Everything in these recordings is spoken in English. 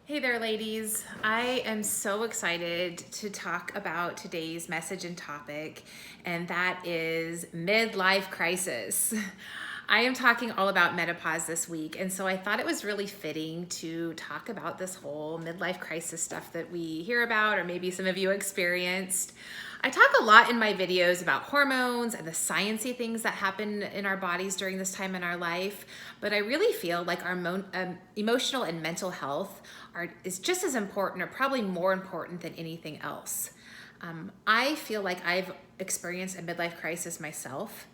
Hey there, ladies. I am so excited to talk about today's message and topic, and that is midlife crisis. I am talking all about menopause this week, and so I thought it was really fitting to talk about this whole midlife crisis stuff that we hear about, or maybe some of you experienced. I talk a lot in my videos about hormones and the sciencey things that happen in our bodies during this time in our life, but I really feel like our emotional and mental health is just as important, or probably more important than anything else. I feel like I've experienced a midlife crisis myself.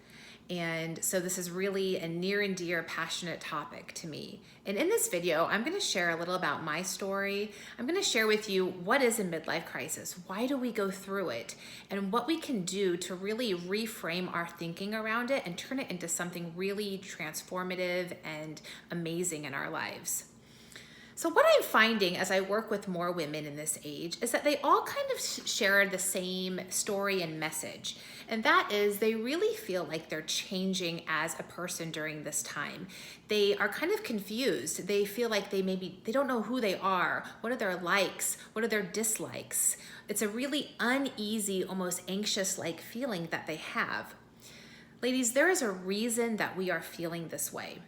And so this is really a near and dear, passionate topic to me. And in this video, I'm going to share a little about my story. I'm going to share with you what is a midlife crisis, why do we go through it, and what we can do to really reframe our thinking around it and turn it into something really transformative and amazing in our lives. So what I'm finding as I work with more women in this age is that they all kind of share the same story and message. And that is they really feel like they're changing as a person during this time. They are kind of confused. They feel like they don't know who they are. What are their likes? What are their dislikes? It's a really uneasy, almost anxious-like feeling that they have. Ladies, there is a reason that we are feeling this way.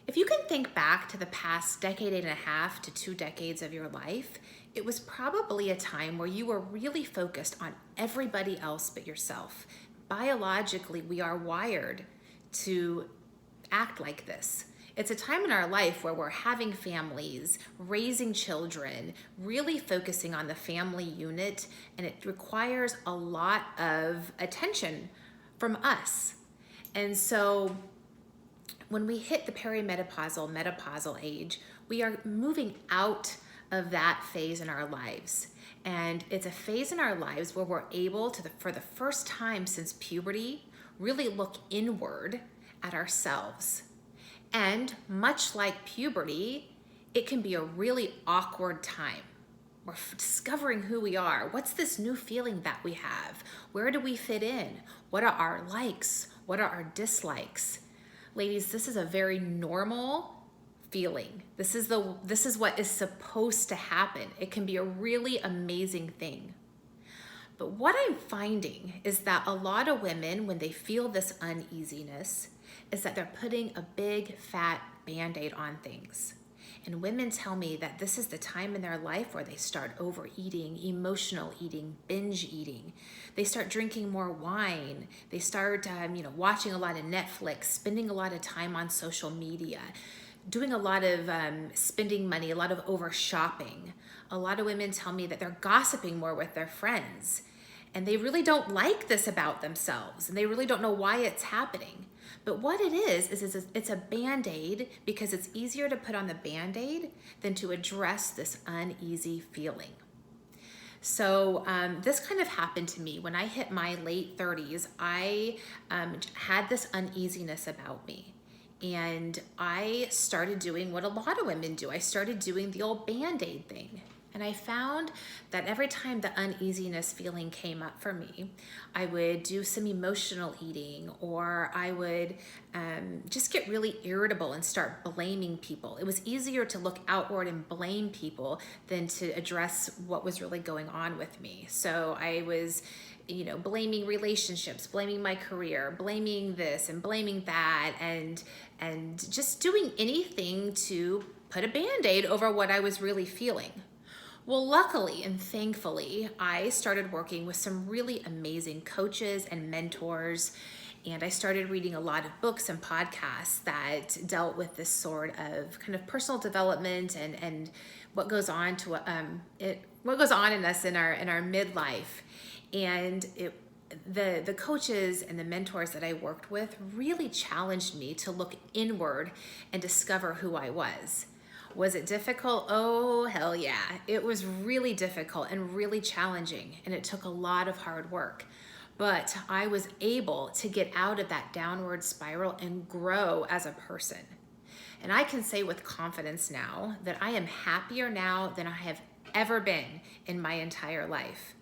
If you can think back to the past decade and a half to 2 decades of your life, it was probably a time where you were really focused on everybody else but yourself. Biologically, we are wired to act like this. It's a time in our life where we're having families, raising children, really focusing on the family unit, and it requires a lot of attention from us. And so when we hit the menopausal age, we are moving out of that phase in our lives. And it's a phase in our lives where we're able to, for the first time since puberty, really look inward at ourselves. And much like puberty, it can be a really awkward time. We're discovering who we are. What's this new feeling that we have? Where do we fit in? What are our likes? What are our dislikes? Ladies, this is a very normal feeling. This is what is supposed to happen. It can be a really amazing thing. But what I'm finding is that a lot of women, when they feel this uneasiness, is that they're putting a big fat Band-Aid on things. And women tell me that this is the time in their life where they start overeating, emotional eating, binge eating. They start drinking more wine. They start watching a lot of Netflix, spending a lot of time on social media, doing a lot of spending money, a lot of over shopping. A lot of women tell me that they're gossiping more with their friends. And they really don't like this about themselves, and they really don't know why it's happening. But what it is it's a Band-Aid, because it's easier to put on the Band-Aid than to address this uneasy feeling. So this kind of happened to me when I hit my late 30s. I had this uneasiness about me. And I started doing what a lot of women do. I started doing the old Band-Aid thing. And I found that every time the uneasiness feeling came up for me, I would do some emotional eating, or I would just get really irritable and start blaming people. It was easier to look outward and blame people than to address what was really going on with me. So I was blaming relationships, blaming my career, blaming this and blaming that, and just doing anything to put a Band-Aid over what I was really feeling. Well, luckily and thankfully, I started working with some really amazing coaches and mentors, and I started reading a lot of books and podcasts that dealt with this sort of kind of personal development and what goes on what goes on in us in our midlife. And the coaches and the mentors that I worked with really challenged me to look inward and discover who I was. Was it difficult? Oh, hell yeah. It was really difficult and really challenging, and it took a lot of hard work. But I was able to get out of that downward spiral and grow as a person. And I can say with confidence now that I am happier now than I have ever been in my entire life.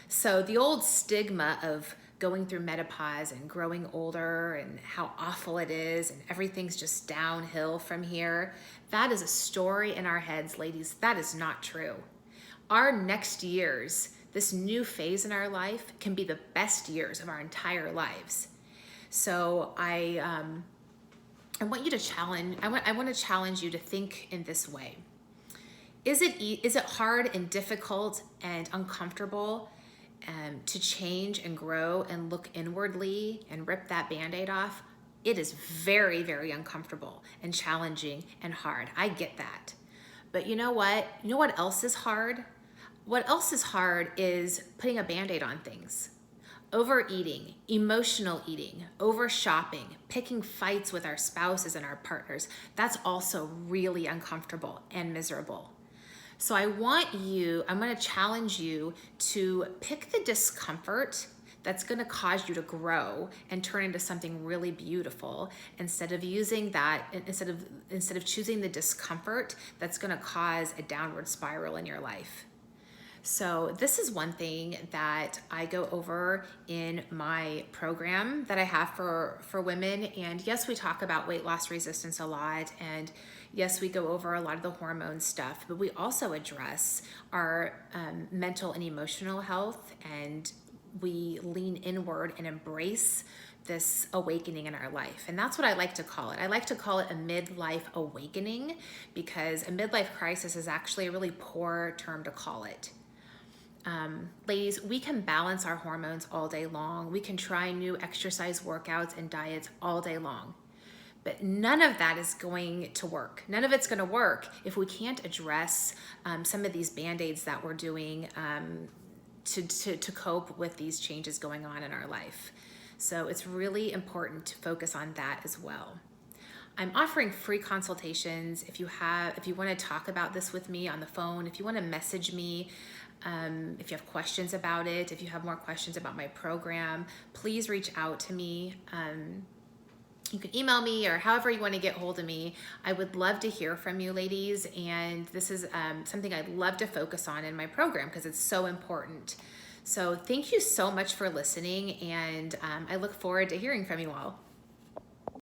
So the old stigma of going through menopause and growing older and how awful it is and everything's just downhill from here. That is a story in our heads, ladies. That is not true. Our next years, this new phase in our life, can be the best years of our entire lives. So I want you to challenge. I want to challenge you to think in this way. Is it hard and difficult and uncomfortable to change and grow and look inwardly and rip that Band-Aid off? It is very, very uncomfortable and challenging and hard. I get that. But you know what? You know what else is hard? What else is hard is putting a Band-Aid on things. Overeating, emotional eating, over shopping, picking fights with our spouses and our partners. That's also really uncomfortable and miserable. So I'm going to challenge you to pick the discomfort that's going to cause you to grow and turn into something really beautiful, instead of choosing the discomfort that's going to cause a downward spiral in your life. So this is one thing that I go over in my program that I have for women. And yes, we talk about weight loss resistance a lot. And yes, we go over a lot of the hormone stuff, but we also address our mental and emotional health, and we lean inward and embrace this awakening in our life. And that's what I like to call it. I like to call it a midlife awakening, because a midlife crisis is actually a really poor term to call it. Ladies, we can balance our hormones all day long. We can try new exercise workouts and diets all day long. But none of that is going to work. None of it's going to work if we can't address some of these Band-Aids that we're doing to cope with these changes going on in our life. So it's really important to focus on that as well. I'm offering free consultations if you want to talk about this with me on the phone, if you want to message me, if you have questions about it, if you have more questions about my program, please reach out to me. You can email me or however you want to get hold of me. I would love to hear from you, ladies. And this is something I'd love to focus on in my program because it's so important. So thank you so much for listening. And I look forward to hearing from you all.